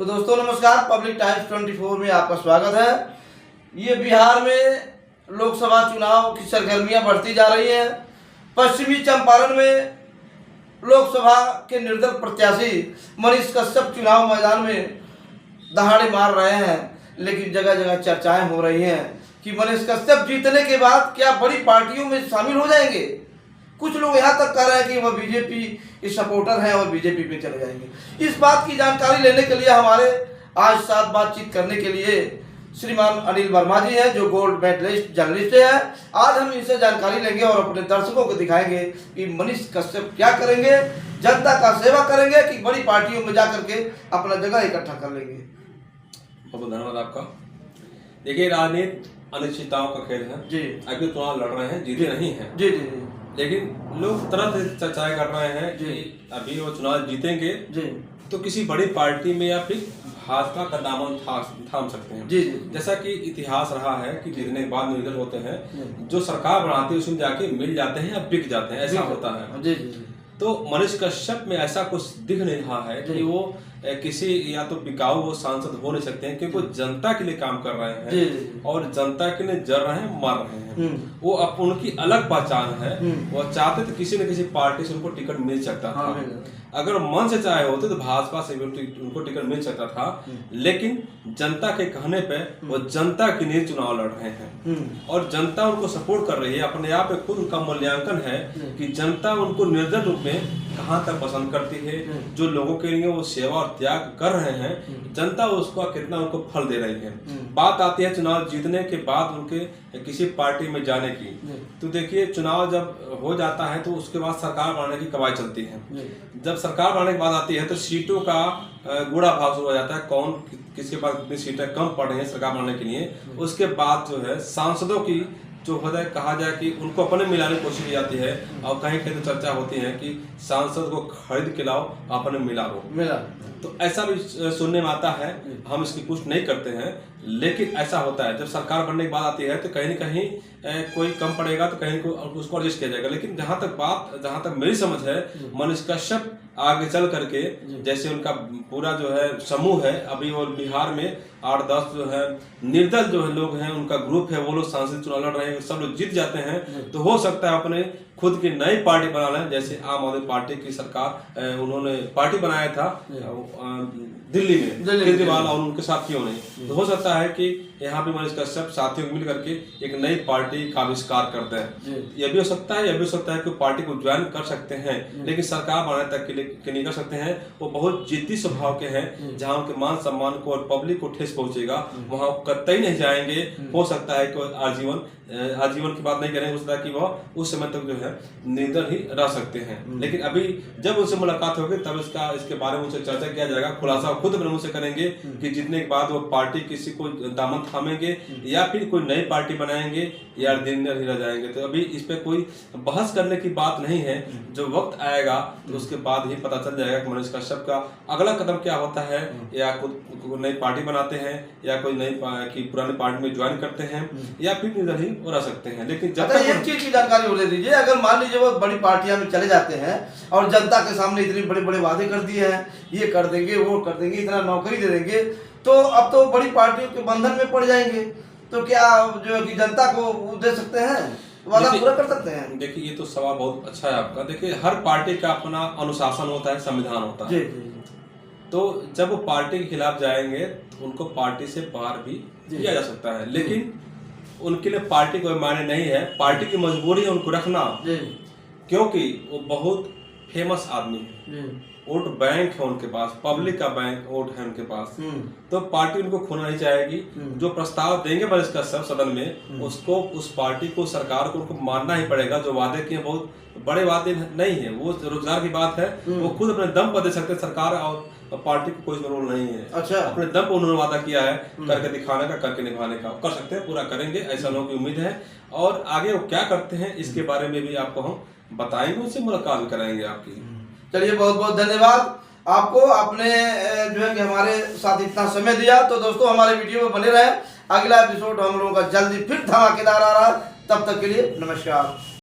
तो दोस्तों नमस्कार, पब्लिक टाइम्स 24 में आपका स्वागत है। ये बिहार में लोकसभा चुनाव की सरगर्मियां बढ़ती जा रही हैं। पश्चिमी चंपारण में लोकसभा के निर्दल प्रत्याशी मनीष कश्यप चुनाव मैदान में दहाड़े मार रहे हैं, लेकिन जगह जगह चर्चाएं हो रही हैं कि मनीष कश्यप जीतने के बाद क्या बड़ी पार्टियों में शामिल हो जाएंगे। कुछ लोग यहाँ तक कह रहे हैं कि वह बीजेपी के सपोर्टर हैं और बीजेपी पे चले जाएंगे। इस बात की जानकारी लेने के लिए हमारे आज साथ बातचीत करने के लिए श्रीमान अनिल वर्मा जी हैं, जो गोल्ड मेडलिस्ट जर्नलिस्ट हैं। आज हम इनसे जानकारी लेंगे और अपने दर्शकों को दिखाएंगे कि मनीष कश्यप क्या करेंगे, जनता का सेवा करेंगे कि बड़ी पार्टियों में जाकर के अपना जगह इकट्ठा कर लेंगे। बहुत धन्यवाद आपका। देखिए, राजनीति अनिश्चितताओं का खेल है जी। अभी चुनाव लड़ रहे हैं, जीते नहीं है जी जी जी, लेकिन लोग तरह से चर्चाएं कर रहे हैं कि अभी वो चुनाव जीतेंगे जी तो किसी बड़ी पार्टी में या फिर भाजपा का दामन थाम सकते हैं जी। जैसा कि इतिहास रहा है कि जीतने के बाद निर्दल होते हैं, जो सरकार बनाती है उसमें जाके मिल जाते हैं या बिक जाते हैं, ऐसा होता है जी जी। तो मनीष कश्यप में ऐसा कुछ दिख नहीं रहा है कि वो किसी या तो बिकाऊ वो सांसद हो नहीं सकते हैं, क्योंकि वो जनता के लिए काम कर रहे हैं और जनता के लिए जर रहे हैं, मार रहे हैं। वो अब उनकी अलग पहचान है। वो चाहते तो किसी न किसी पार्टी से उनको टिकट मिल सकता था। अगर मन से चाहे होते तो भाजपा से उनको टिकट मिल सकता था, लेकिन जनता के कहने पे वो जनता के लिए चुनाव लड़ रहे हैं और जनता उनको सपोर्ट कर रही है। अपने आप में खुद उनका मूल्यांकन है कि जनता उनको निर्दल रूप में कहाँ तक पसंद करती है। जो लोगों के लिए वो सेवा और त्याग कर रहे हैं, जनता उसका कितना उनको फल दे रही है। बात आती है चुनाव जीतने के बाद उनके किसी पार्टी में जाने की। तो देखिए, चुनाव जब हो जाता है तो उसके बाद सरकार बनाने की कवायद चलती है। जब सरकार बनाने के बाद आती है तो सीटों का गुड़ा भाग शुरू हो जाता है, कौन किसके पास कितनी सीटें कम पड़ रही है सरकार बनाने के लिए। उसके बाद जो है सांसदों की जो होता है, कहा जाए कि उनको अपने मिलाने की कोशिश की जाती है और कहीं कहीं तो चर्चा होती है कि सांसद को खरीद के लाओ, अपने मिला तो ऐसा भी सुनने में आता है। हम इसकी पुष्टि नहीं करते हैं, लेकिन ऐसा होता है। जब सरकार बनने की बात आती है तो कहीं न कहीं कोई कम पड़ेगा तो कहीं उसको एडजस्ट किया जाएगा। लेकिन जहां तक मेरी समझ है, मनीष कश्यप आगे चल करके, जैसे उनका पूरा जो है समूह है, अभी वो बिहार में 8-10 जो है निर्दल जो है लोग हैं, उनका ग्रुप है, वो लोग सांसद चुनाव लड़ रहे हैं, सब लोग जीत जाते हैं तो हो सकता है अपने खुद की नई पार्टी बना लें। जैसे आम आदमी पार्टी की सरकार उन्होंने पार्टी बनाया था दिल्ली में केजरीवाल और उनके साथियों ने, तो हो सकता है कि यहाँ पे मनीष कश्यप साथियों को मिल करके एक नई पार्टी का आविष्कार करते हैं। यह भी हो सकता है कि पार्टी को ज्वाइन कर सकते हैं, लेकिन सरकार बनाने तक के लिए नहीं कर सकते हैं। वो बहुत जिद्दी स्वभाव के हैं, जहाँ उनके मान सम्मान को और पब्लिक को ठेस पहुंचेगा वहाँ कतई नहीं जाएंगे। हो सकता है कि आजीवन की बात नहीं करेंगे, हो सकता है कि वह उस समय तक जो है निर्दल ही रह सकते हैं। लेकिन अभी जब उनसे मुलाकात होगी तब इसके बारे में उनसे चर्चा किया जाएगा। खुलासा खुद अपने मुंह से करेंगे कि जीतने के बाद वो पार्टी किसी को दामन थामेंगे या फिर कोई नई पार्टी बनाएंगे या निर्दल ही रह जाएंगे। तो अभी इस पे कोई बहस करने की बात नहीं है। जो वक्त आएगा तो उसके बाद ही पता चल जाएगा कि मनीष कश्यप का अगला कदम क्या होता है, या खुद नई पार्टी बनाते हैं या कोई नई पुरानी पार्टी में ज्वाइन करते हैं या फिर निर्दल ही रह सकते हैं। लेकिन जब तक एक चीज की जानकारी हो दीजिए, अगर मान लीजिए वो बड़ी पार्टियां में चले जाते हैं और जनता के सामने इतने बड़े बड़े वादे कर दिए हैं, ये कर देंगे वो कर देंगे, इतना नौकरी दे देंगे, तो अब तो बड़ी पार्टियों के बंधन में पड़ जाएंगे, तो क्या जो है कि जनता को दे सकते हैं, वादा पूरा कर सकते हैं? देखिए, ये तो सवाल बहुत अच्छा है आपका। देखिए, हर पार्टी का अपना अनुशासन होता है, संविधान होता है। तो जब वो पार्टी के खिलाफ जाएंगे तो उनको पार्टी से बाहर भी किया जा सकता है, लेकिन उनके लिए पार्टी कोई मायने नहीं है। पार्टी की मजबूरी है उनको रखना, क्योंकि वो बहुत फेमस आदमी है, वोट बैंक है उनके पास, पब्लिक का बैंक वोट है उनके पास, तो पार्टी उनको खोना नहीं चाहेगी। जो प्रस्ताव देंगे पर इसका सब सदन में, उसको उस पार्टी को सरकार को उनको मानना ही पड़ेगा। जो वादे किए बहुत बड़े वादे नहीं है, वो रोजगार की बात है, वो खुद अपने दम पर दे सकते हैं। सरकार और पार्टी को कोई रोल नहीं है। अच्छा, अपने दम पर उन्होंने वादा किया है करके दिखाने का, करके निभाने का, कर सकते हैं, पूरा करेंगे, ऐसा लोगों की उम्मीद है। और आगे वो क्या करते हैं इसके बारे में भी आपको हम बताएंगे, उनसे मुलाकात भी कराएंगे आपकी। चलिए, बहुत बहुत धन्यवाद आपको, आपने जो है कि हमारे साथ इतना समय दिया। तो दोस्तों, हमारे वीडियो में बने रहे। अगला एपिसोड हम लोगों का जल्दी फिर धमाकेदार आ रहा है। तब तक के लिए नमस्कार।